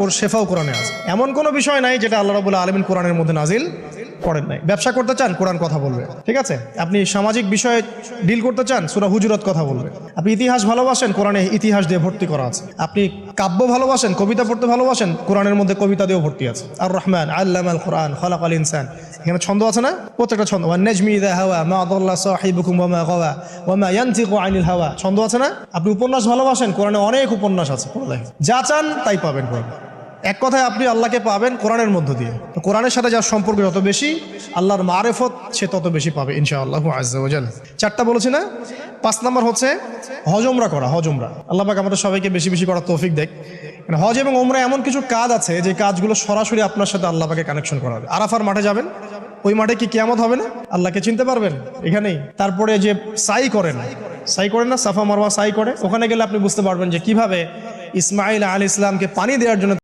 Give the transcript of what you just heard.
ওর শেফাও কোরআনে আছে। এমন কোনো বিষয় নাই যেটা আল্লাহ রাব্বুল আলামিন কোরআনের মধ্যে নাজিল করেন নাই। ব্যবসা করতে চান, কোরআন কথা বলবে, ঠিক আছে? আপনি সামাজিক বিষয়ে ডিল করতে চান, সূরা হুজুরাত কথা বলবে। আপনি ইতিহাস ভালোবাসেন, কোরআনে ইতিহাস দিয়ে ভর্তি করা আছে। আপনি কাব্য ভালোবাসেন, কবিতা পড়তে ভালোবাসেন, কোরআনের মধ্যে কবিতা দিয়েও ভর্তি আছে। আর রহমান আল্লামাল কোরআন খালাকাল ইনসান, এখানে ছন্দ আছে না? প্রত্যেকটা ছন্দ, ওয়ান নাজমি ইযা হাওয়া মা আদাল্লা সাহিবুকুম ওয়া মা গাওয়া ওয়া মা ইয়ানতিকু আনিল হাওয়া, ছন্দ আছে না? আপনি উপন্যাস ভালোবাসেন, কোরআনে অনেক উপন্যাস আছে, যা চান তাই পাবেন কোরআন। এক কথায় আপনি আল্লাহকে পাবেন কোরআনের মধ্য দিয়ে। তো কোরআনের সাথে যার সম্পর্ক যত বেশি, আল্লাহর মারেফত সে তত বেশি পাবে ইনশাআল্লাহু আজ্জা ওয়া জাল। 4টা বলেছি না? 5 নাম্বার হচ্ছে হজ উমরা করা। হজ উমরা আল্লাহ পাক আমাদের সবাইকে বেশি বেশি করার তৌফিক দেয়। মানে হজ এবং উমরা এমন কিছু কাজ আছে যে কাজগুলো সরাসরি আপনার সাথে আল্লাহ পাকে কানেকশন করা হবে। আরাফার মাঠে যাবেন, ওই মাঠে কি কিয়ামত হবে না? আল্লাহকে চিনতে পারবেন এখানেই। তারপরে যে সাই করেন না, সাফা মারওয়া সাই করে, ওখানে গেলে আপনি বুঝতে পারবেন যে কিভাবে ইসমাঈল আলাইহিস সালামকে পানি দেওয়ার জন্য